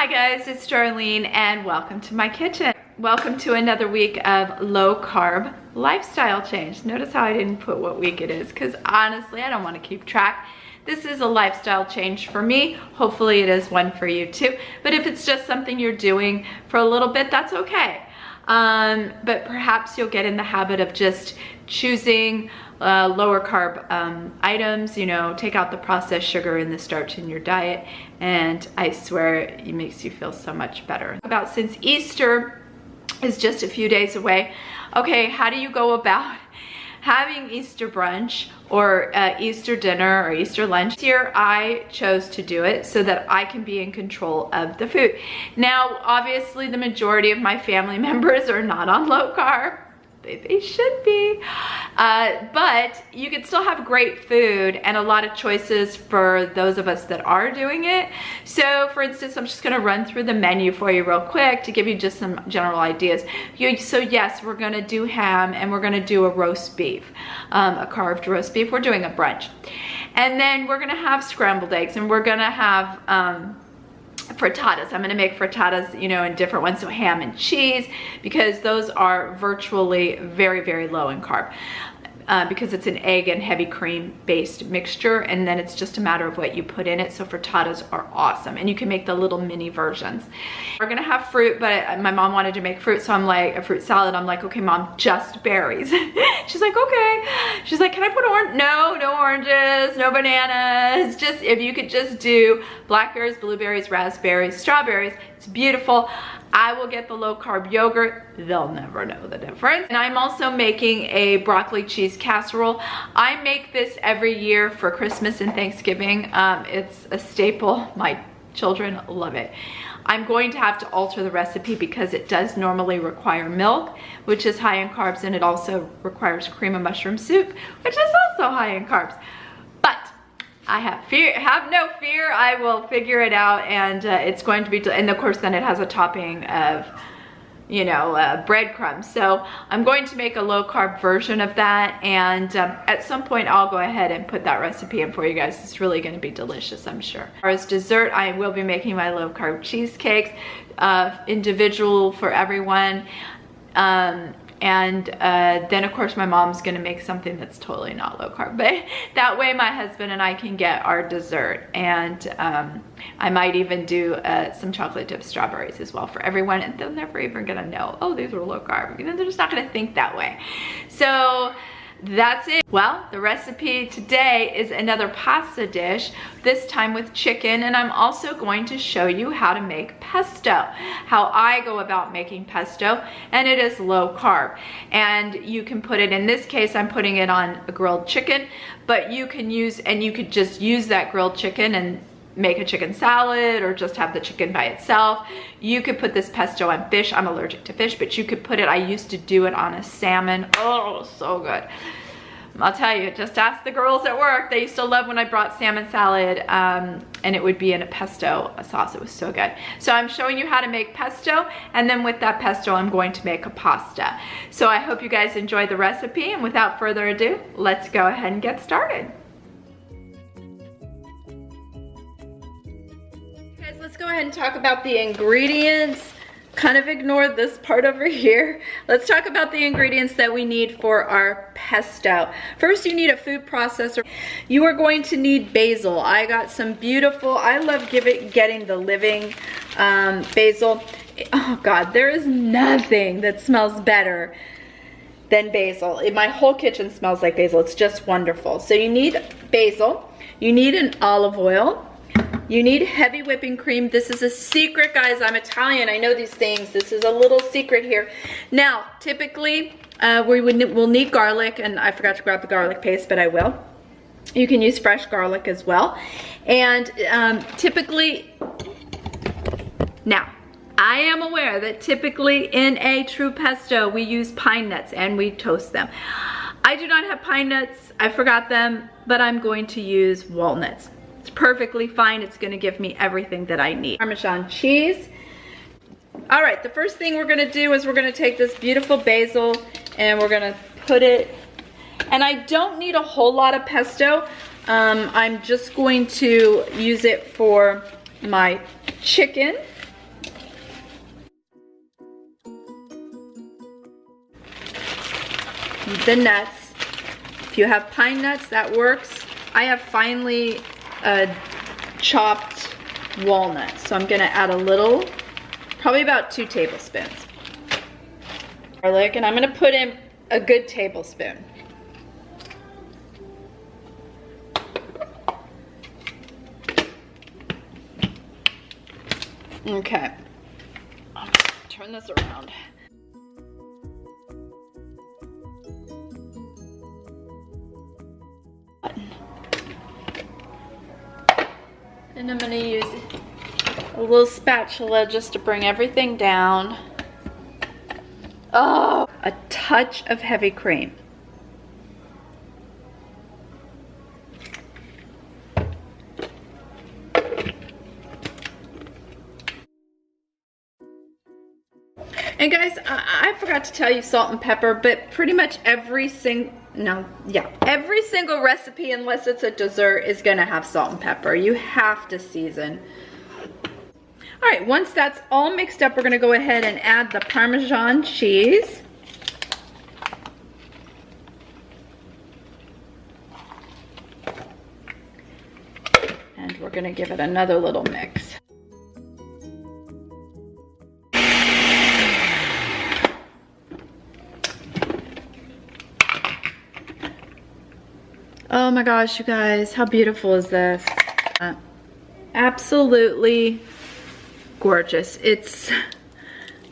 Hi guys, it's Darlene and welcome to my kitchen. Welcome to another week of low carb lifestyle change. Notice how I didn't put what week it is because honestly I don't want to keep track. This is a lifestyle change for me. Hopefully it is one for you too. But if it's just something you're doing for a little bit, that's okay. But perhaps you'll get in the habit of just choosing lower carb items, you know, take out the processed sugar and the starch in your diet, and I swear it makes you feel so much better. Since Easter is just a few days away, okay, how do you go about having Easter brunch or Easter dinner or Easter lunch? This year I chose to do it so that I can be in control of the food. Now, obviously the majority of my family members are not on low carb. They should be, but you can still have great food and a lot of choices for those of us that are doing it. So for instance, I'm just gonna run through the menu for you real quick to give you just some general ideas. So yes, we're gonna do ham and we're gonna do a roast beef, a carved roast beef. We're doing a brunch. And then we're gonna have scrambled eggs and we're gonna have frittatas. I'm gonna make frittatas, you know, in different ones, so ham and cheese, because those are virtually very low in carb. Because it's an egg and heavy cream based mixture, and then it's just a matter of what you put in it. So frittatas are awesome, and you can make the little mini versions. We're gonna have fruit, but my mom wanted to make fruit, so I'm like, a fruit salad. I'm like, okay mom, just berries. She's like, okay. She's like, can I put orange? No oranges, no bananas. Just, if you could just do blackberries, blueberries, raspberries, strawberries, it's beautiful. I will get the low carb yogurt. They'll never know the difference. And I'm also making a broccoli cheese casserole. I make this every year for Christmas and Thanksgiving. It's a staple. My children love it. I'm going to have to alter the recipe because it does normally require milk, which is high in carbs, and it also requires cream of mushroom soup, which is also high in carbs. But I have no fear, I will figure it out, and it's going to be, and of course then it has a topping of, you know, breadcrumbs. So I'm going to make a low carb version of that, and at some point I'll go ahead and put that recipe in for you guys. It's really going to be delicious, I'm sure. As dessert, I will be making my low carb cheesecakes, individual for everyone. And then of course my mom's gonna make something that's totally not low carb, but that way my husband and I can get our dessert. And I might even do some chocolate dipped strawberries as well for everyone, and they're never even gonna know, oh, these were low carb. You know, they're just not gonna think that way. So that's it. Well, the recipe today is another pasta dish, this time with chicken, and I'm also going to show you how to make pesto, how I go about making pesto, and it is low carb. And you can put it, in this case, I'm putting it on a grilled chicken, but you can use, and you could just use that grilled chicken and make a chicken salad or just have the chicken by itself. You could put this pesto on fish. I'm allergic to fish, but you could put it, I used to do it on a salmon. Oh, so good. I'll tell you, just ask the girls at work. They used to love when I brought salmon salad and it would be in a pesto sauce. It was so good. So I'm showing you how to make pesto, and then with that pesto I'm going to make a pasta. So I hope you guys enjoy the recipe, and without further ado, let's go ahead and get started. Let's go ahead and talk about the ingredients. Kind of ignore this part over here. Let's talk about the ingredients that we need for our pesto. First, you need a food processor. You are going to need basil. I got some beautiful, I love getting the living basil. Oh God, there is nothing that smells better than basil. My whole kitchen smells like basil. It's just wonderful. So you need basil. You need an olive oil. You need heavy whipping cream. This is a secret, guys. I'm Italian. I know these things. This is a little secret here. Now, typically, we'll need garlic, and I forgot to grab the garlic paste, but I will. You can use fresh garlic as well. And typically, now, I am aware that typically in a true pesto, we use pine nuts and we toast them. I do not have pine nuts. I forgot them, but I'm going to use walnuts. It's perfectly fine. It's gonna give me everything that I need. Parmesan cheese. All right, the first thing we're gonna do is we're gonna take this beautiful basil and we're gonna put it, and I don't need a whole lot of pesto. I'm just going to use it for my chicken. the nuts. If you have pine nuts, that works. I have finely chopped walnuts, so I'm gonna add a little, probably about 2 tablespoons. Garlic, and I'm gonna put in a good tablespoon. Okay, I'm gonna turn this around. And I'm gonna use a little spatula just to bring everything down. Oh, a touch of heavy cream. And guys, I forgot to tell you salt and pepper, but pretty much every single recipe, unless it's a dessert, is gonna have salt and pepper. You have to season. All right, once that's all mixed up, we're gonna go ahead and add the Parmesan cheese. And we're gonna give it another little mix. Oh my gosh, you guys, how beautiful is this? Absolutely gorgeous. It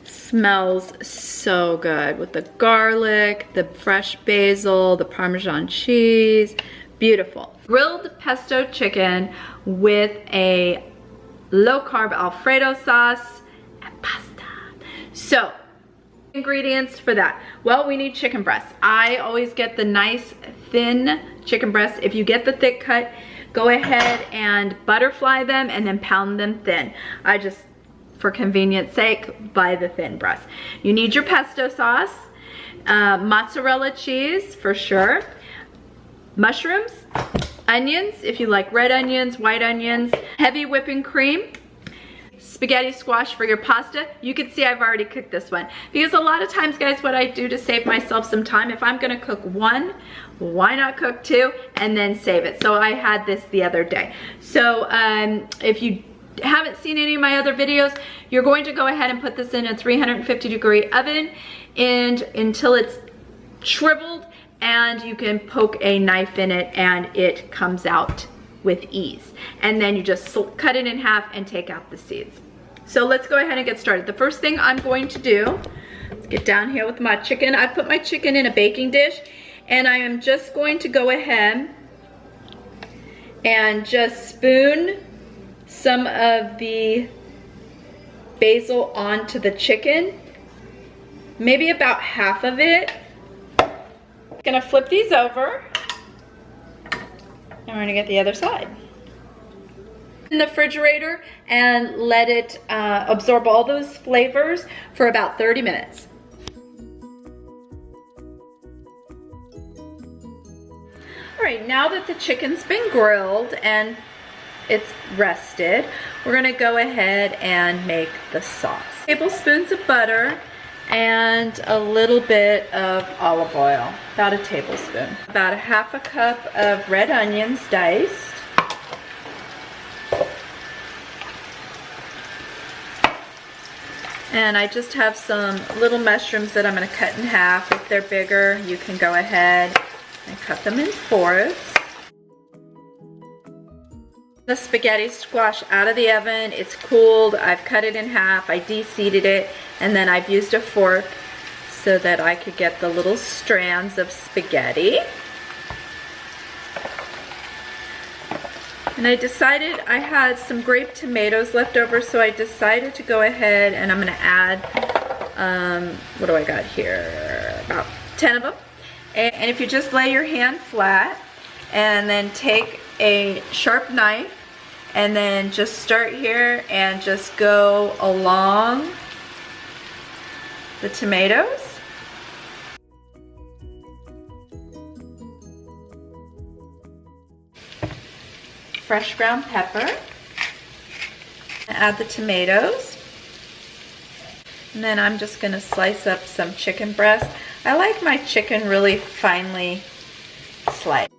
smells so good with the garlic, the fresh basil, the Parmesan cheese. Beautiful. Grilled pesto chicken with a low carb Alfredo sauce and pasta. So, ingredients for that. Well, we need chicken breasts. I always get the nice thin chicken breasts. If you get the thick cut, go ahead and butterfly them and then pound them thin. I just, for convenience sake, buy the thin breast. You need your pesto sauce, mozzarella cheese for sure, mushrooms, onions if you like red onions, white onions, heavy whipping cream, spaghetti squash for your pasta. You can see I've already cooked this one because a lot of times, guys, what I do to save myself some time, if I'm gonna cook one, why not cook 2 and then save it? So I had this the other day. So if you haven't seen any of my other videos, you're going to go ahead and put this in a 350-degree oven and until it's shriveled, and you can poke a knife in it and it comes out with ease. And then you just cut it in half and take out the seeds. So let's go ahead and get started. The first thing I'm going to do, let's get down here with my chicken. I put my chicken in a baking dish, and I am just going to go ahead and just spoon some of the basil onto the chicken, maybe about half of it. I'm gonna flip these over, and we're gonna get the other side. In the refrigerator and let it absorb all those flavors for about 30 minutes. All right, now that the chicken's been grilled and it's rested, we're gonna go ahead and make the sauce. Tablespoons of butter and a little bit of olive oil, about a tablespoon. About a half a cup of red onions diced. And I just have some little mushrooms that I'm gonna cut in half. If they're bigger, you can go ahead and cut them in 4s. The spaghetti squash out of the oven, it's cooled, I've cut it in half, I de-seeded it, and then I've used a fork so that I could get the little strands of spaghetti. And I decided I had some grape tomatoes left over, so I decided to go ahead and I'm gonna add, what do I got here? About 10 of them. And if you just lay your hand flat and then take a sharp knife and then just start here and just go along the tomatoes. Fresh ground pepper. Add the tomatoes. And then I'm just gonna slice up some chicken breast. I like my chicken really finely sliced.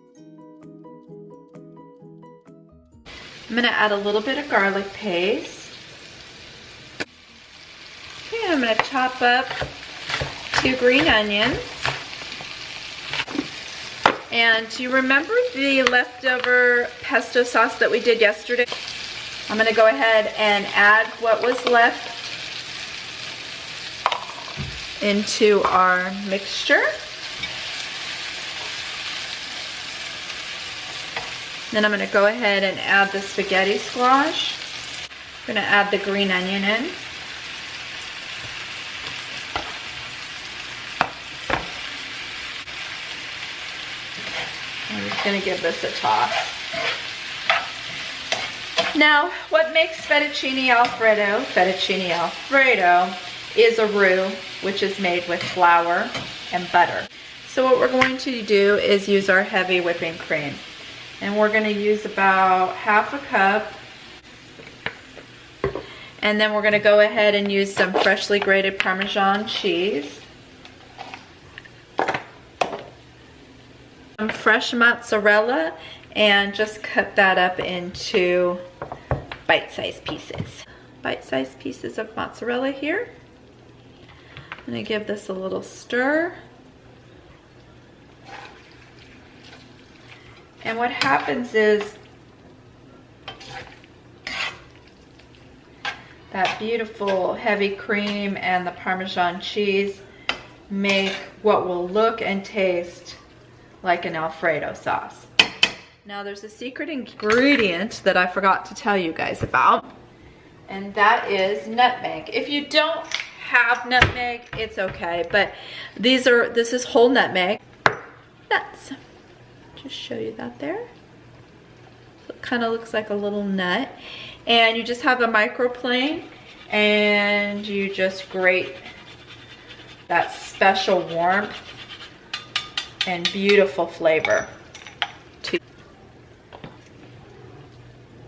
I'm gonna add a little bit of garlic paste. Okay, I'm gonna chop up 2 green onions. And do you remember the leftover pesto sauce that we did yesterday? I'm gonna go ahead and add what was left into our mixture. Then I'm gonna go ahead and add the spaghetti squash. I'm gonna add the green onion in. I'm just gonna give this a toss. Now, what makes fettuccine Alfredo is a roux, which is made with flour and butter. So what we're going to do is use our heavy whipping cream. And we're gonna use about half a cup. And then we're gonna go ahead and use some freshly grated Parmesan cheese. Some fresh mozzarella, and just cut that up into bite-sized pieces. Bite-sized pieces of mozzarella here. I'm gonna give this a little stir. And what happens is that beautiful heavy cream and the Parmesan cheese make what will look and taste like an Alfredo sauce. Now there's a secret ingredient that I forgot to tell you guys about, and that is nutmeg. If you don't have nutmeg, it's okay, but this is whole nutmeg. Nuts. Just show you that there. So it kind of looks like a little nut. And you just have a microplane and you just grate that special warmth and beautiful flavor.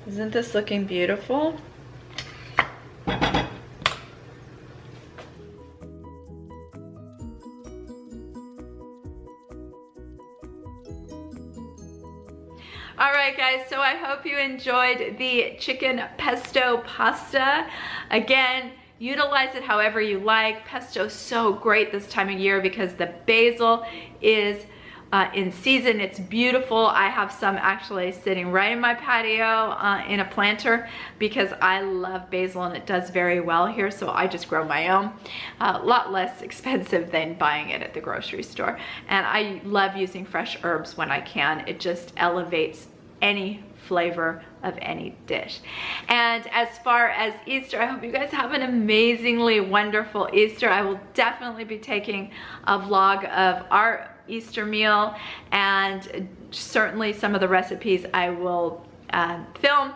Isn't this looking beautiful? All right guys, so I hope you enjoyed the chicken pesto pasta. Again, utilize it however you like. Pesto is so great this time of year because the basil is in season. It's beautiful. I have some actually sitting right in my patio in a planter because I love basil and it does very well here, so I just grow my own. A lot less expensive than buying it at the grocery store. And I love using fresh herbs when I can. It just elevates any flavor of any dish. And as far as Easter, I hope you guys have an amazingly wonderful Easter. I will definitely be taking a vlog of our Easter meal, and certainly some of the recipes I will film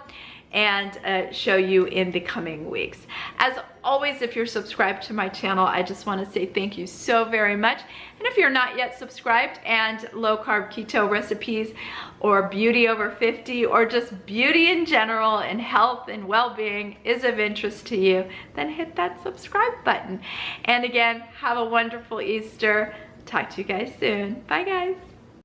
and show you in the coming weeks. As always, if you're subscribed to my channel, I just want to say thank you so very much. And if you're not yet subscribed and low carb keto recipes or beauty over 50 or just beauty in general and health and well-being is of interest to you, then hit that subscribe button. And again, have a wonderful Easter. Talk to you guys soon. Bye guys.